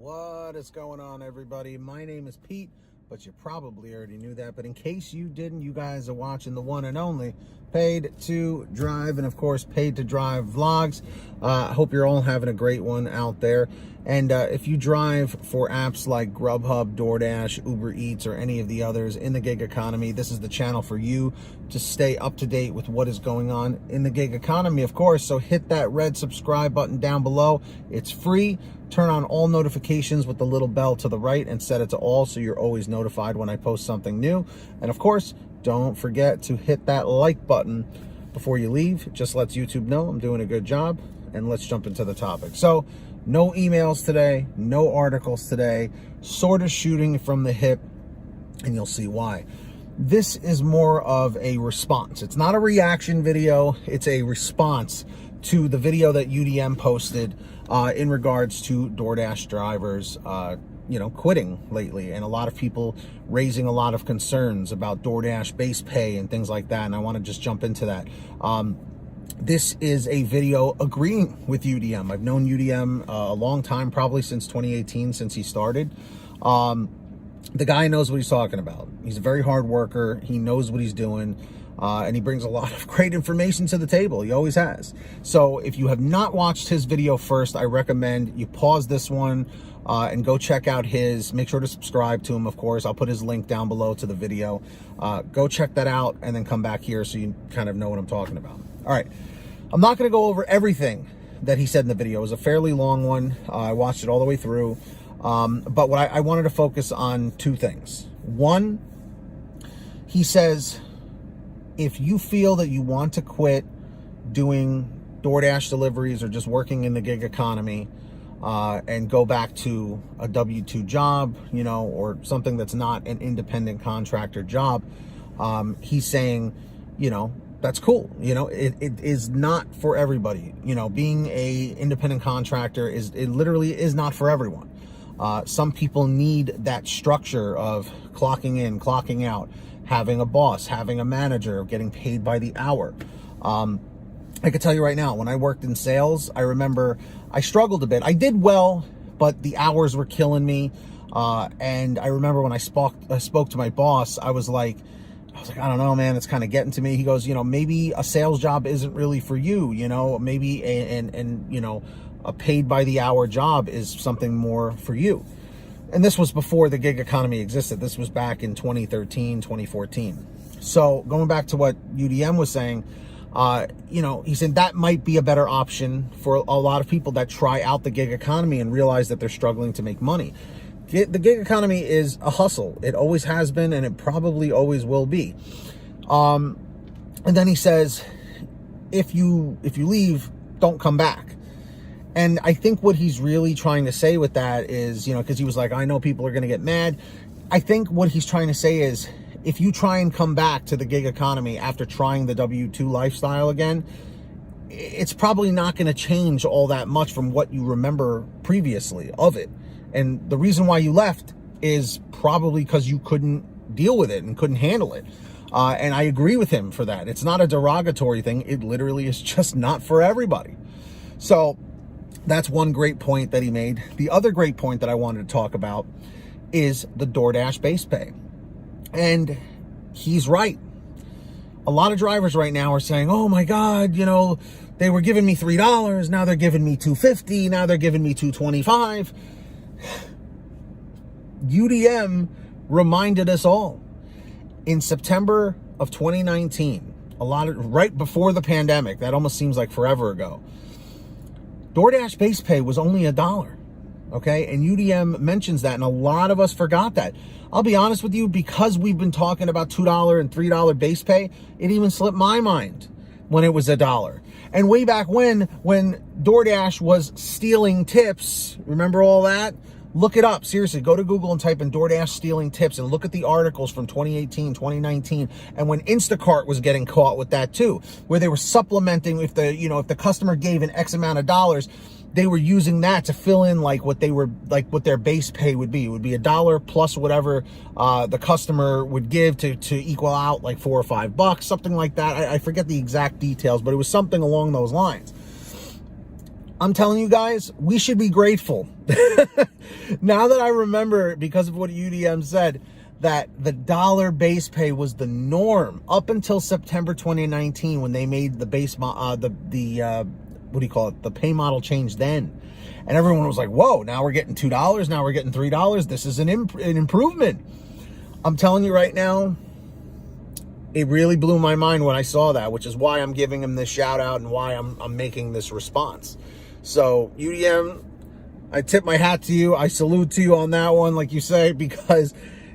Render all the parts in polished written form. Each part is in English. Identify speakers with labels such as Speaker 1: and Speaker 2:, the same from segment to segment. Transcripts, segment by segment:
Speaker 1: What is going on, everybody? My name is Pete, but you probably already knew that. But in case you didn't, you guys are watching the one and only Paid to Drive, and of course, Paid to Drive vlogs. I hope you're all having a great one out there. And if you drive for apps like Grubhub, Doordash, Uber Eats, or any of the others in the gig economy, this is the channel for you to stay up to date with what is going on in the gig economy, of course. So hit that red subscribe button down below. It's free. Turn on all notifications with the little bell to the right and set it to all so you're always notified when I post something new. And of course, don't forget to hit that like button before you leave. It just lets YouTube know I'm doing a good job. And let's jump into the topic. So, no emails today, no articles today, sort of shooting from the hip, and you'll see why. This is more of a response. It's not a reaction video, it's a response to the video that UDM posted in regards to DoorDash drivers quitting lately, and a lot of people raising a lot of concerns about DoorDash base pay and things like that, and I want to just jump into that. This is a video agreeing with UDM. I've known UDM a long time, probably since 2018, since he started. The guy knows what he's talking about. He's a very hard worker. He knows what he's doing. And he brings a lot of great information to the table. He always has. So if you have not watched his video first, I recommend you pause this one and go check out his. Make sure to subscribe to him, of course. I'll put his link down below to the video. Go check that out and then come back here so you kind of know what I'm talking about. All right. I'm not going to go over everything that he said in the video. It was a fairly long one. I watched it all the way through. But what I wanted to focus on two things. One, he says, if you feel that you want to quit doing DoorDash deliveries or just working in the gig economy and go back to a W-2 job, or something that's not an independent contractor job, he's saying, that's cool. It is not for everybody. Being a independent contractor it literally is not for everyone. Some people need that structure of clocking in, clocking out, having a boss, having a manager, getting paid by the hour. I could tell you right now, when I worked in sales, I remember I struggled a bit. I did well, but the hours were killing me. And I remember when I spoke to my boss, I was like, I don't know, man, it's kind of getting to me. He goes, maybe a sales job isn't really for you, maybe a paid by the hour job is something more for you. And this was before the gig economy existed. This was back in 2013, 2014. So going back to what UDM was saying, he said that might be a better option for a lot of people that try out the gig economy and realize that they're struggling to make money. The gig economy is a hustle. It always has been, and it probably always will be. And then he says, if you leave, don't come back. And I think what he's really trying to say with that is, because he was like, I know people are going to get mad. I think what he's trying to say is, if you try and come back to the gig economy after trying the W-2 lifestyle again, it's probably not going to change all that much from what you remember previously of it. And the reason why you left is probably because you couldn't deal with it and couldn't handle it. And I agree with him for that. It's not a derogatory thing. It literally is just not for everybody. So that's one great point that he made. The other great point that I wanted to talk about is the DoorDash base pay. And he's right. A lot of drivers right now are saying, oh my God, they were giving me $3. Now they're giving me $2.50. Now they're giving me $2.25. UDM reminded us all in September of 2019, right before the pandemic, that almost seems like forever ago, DoorDash base pay was only $1. Okay. And UDM mentions that, and a lot of us forgot that. I'll be honest with you, because we've been talking about $2 and $3 base pay, it even slipped my mind when it was $1. And way back when DoorDash was stealing tips, remember all that? Look it up. Seriously, go to Google and type in DoorDash stealing tips and look at the articles from 2018, 2019, and when Instacart was getting caught with that too, where they were supplementing if the customer gave an X amount of dollars, they were using that to fill in what their base pay would be. It would be $1 plus whatever the customer would give to equal out like $4 or $5, something like that. I forget the exact details, but it was something along those lines. I'm telling you guys, we should be grateful. Now that I remember, because of what UDM said, that the dollar base pay was the norm up until September 2019 when they made the base, what do you call it? The pay model change then. And everyone was like, whoa, now we're getting $2, now we're getting $3. This is an improvement. I'm telling you right now, it really blew my mind when I saw that, which is why I'm giving him this shout out and why I'm making this response. So UDM, I tip my hat to you. I salute to you on that one, like you say, because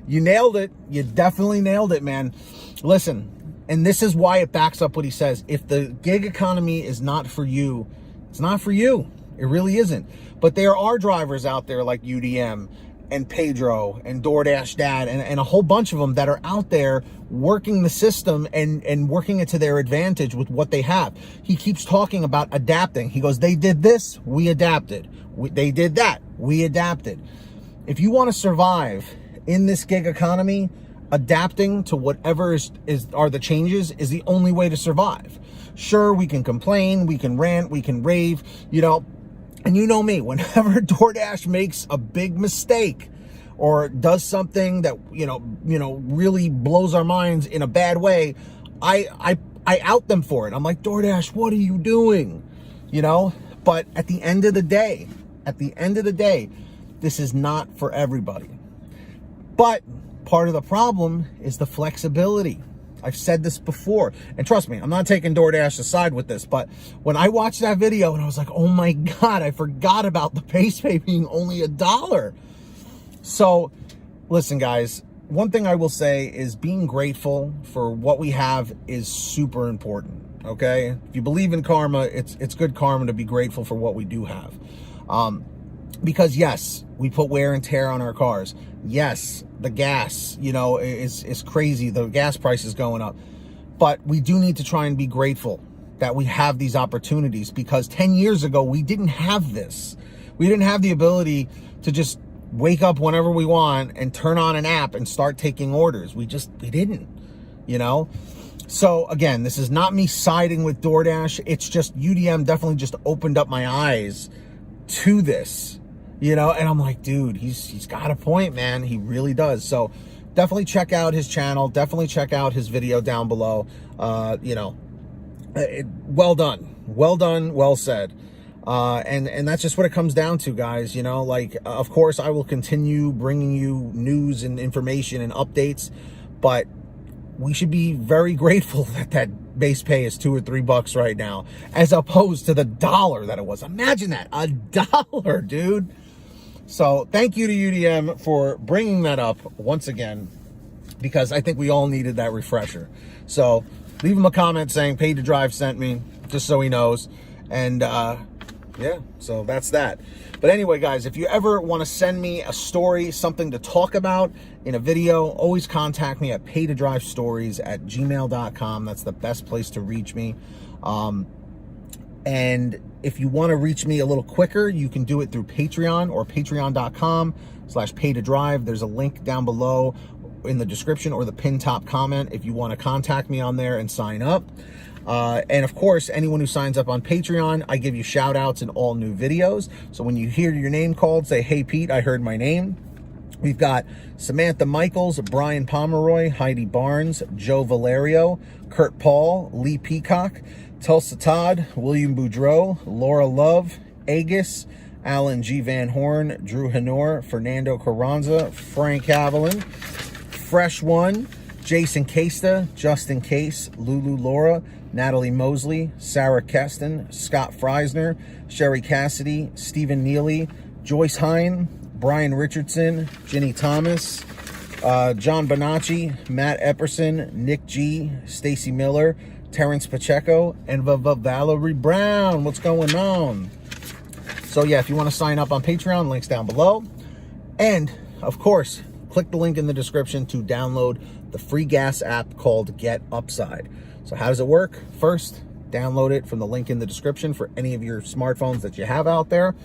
Speaker 1: you nailed it. You definitely nailed it, man. Listen, and this is why it backs up what he says. If the gig economy is not for you, it's not for you. It really isn't. But there are drivers out there like UDM and Pedro and Doordash Dad and a whole bunch of them that are out there working the system and working it to their advantage with what they have. He keeps talking about adapting. He goes, they did this, we adapted. They did that, we adapted. If you want to survive in this gig economy, adapting to whatever are the changes is the only way to survive. Sure, we can complain, we can rant, we can rave, you know, and you know me, whenever Doordash makes a big mistake or does something that, you know, really blows our minds in a bad way, I out them for it. I'm like, Doordash, what are you doing? You know, but at the end of the day, this is not for everybody. But part of the problem is the flexibility. I've said this before, and trust me, I'm not taking Doordash aside with this, but when I watched that video and I was like, oh my God, I forgot about the base pay being only $1. So listen, guys, one thing I will say is being grateful for what we have is super important. Okay. If you believe in karma, it's good karma to be grateful for what we do have. Because yes, we put wear and tear on our cars. Yes, the gas, you know, is crazy. The gas price is going up. But we do need to try and be grateful that we have these opportunities, because 10 years ago, we didn't have this. We didn't have the ability to just wake up whenever we want and turn on an app and start taking orders. We didn't, you know? So again, this is not me siding with Doordash. It's just UDM definitely just opened up my eyes to this. You know, and I'm like, dude, he's got a point, man. He really does. So definitely check out his channel. Definitely check out his video down below. You know, well done. Well done. Well said. And that's just what it comes down to, guys. You know, like, of course, I will continue bringing you news and information and updates, but we should be very grateful that base pay is $2 or $3 right now, as opposed to the $1 that it was. Imagine that, $1, dude. So thank you to UDM for bringing that up once again, because I think we all needed that refresher. So leave him a comment saying Paid to Drive sent me, just so he knows. And yeah, so that's that. But anyway, guys, if you ever want to send me a story, something to talk about in a video, always contact me at paydtodrivestories@gmail.com. That's the best place to reach me. And if you want to reach me a little quicker, you can do it through Patreon or patreon.com/paydtodrive. There's a link down below in the description or the pinned top comment if you want to contact me on there and sign up. And of course, anyone who signs up on Patreon, I give you shout outs in all new videos. So when you hear your name called, say, hey, Pete, I heard my name. We've got Samantha Mikles, Brian Pomeroy, Heidi Barnes, Joe Valerio, Kurt Paul, Lee Peacock, Tulsa Todd, William Boudreau, Laura Love, Agus, Alan G. Van Horn, Drew Hanor, Fernando Carranza, Frank Haviland, Fresh One, Jason Casta, Justin Case, Lulu Laura, Natalie Mosley, Sara Keston, Scott Freisner, Sherry Cassidy, Stephen Neely, Joyce Hine, Brian Richardson, Ginny Thomas, John Bonacci, Matt Epperson, Nick G, Stacy Miller, Terrence Pacheco, and Valerie Brown. What's going on? So yeah, if you want to sign up on Patreon, links down below. And of course, click the link in the description to download the free gas app called Get Upside. So how does it work? First, download it from the link in the description for any of your smartphones that you have out there.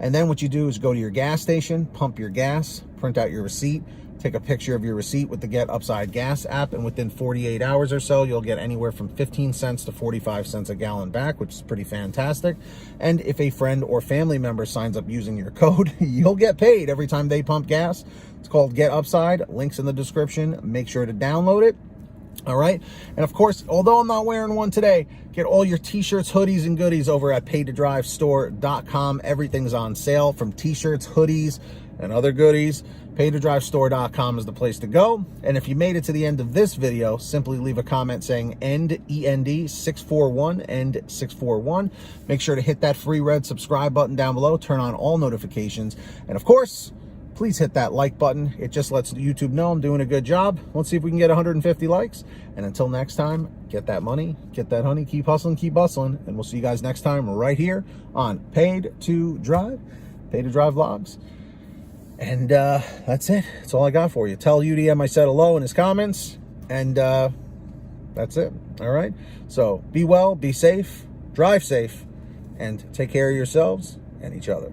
Speaker 1: And then what you do is go to your gas station, pump your gas, print out your receipt, take a picture of your receipt with the Get Upside Gas app, and within 48 hours or so, you'll get anywhere from 15 cents to 45 cents a gallon back, which is pretty fantastic. And if a friend or family member signs up using your code, you'll get paid every time they pump gas. It's called Get Upside. Links in the description. Make sure to download it. All right. And of course, although I'm not wearing one today, get all your t-shirts, hoodies, and goodies over at paytodrivestore.com. Everything's on sale, from t-shirts, hoodies, and other goodies. Paytodrivestore.com is the place to go. And if you made it to the end of this video, simply leave a comment saying END 641, END 641. Make sure to hit that free red subscribe button down below. Turn on all notifications. And of course, please hit that like button. It just lets YouTube know I'm doing a good job. Let's see if we can get 150 likes. And until next time, get that money, get that honey, keep hustling, keep bustling. And we'll see you guys next time right here on Paid to Drive Vlogs. And that's it. That's all I got for you. Tell UDM I said hello in his comments. And that's it. All right. So be well, be safe, drive safe, and take care of yourselves and each other.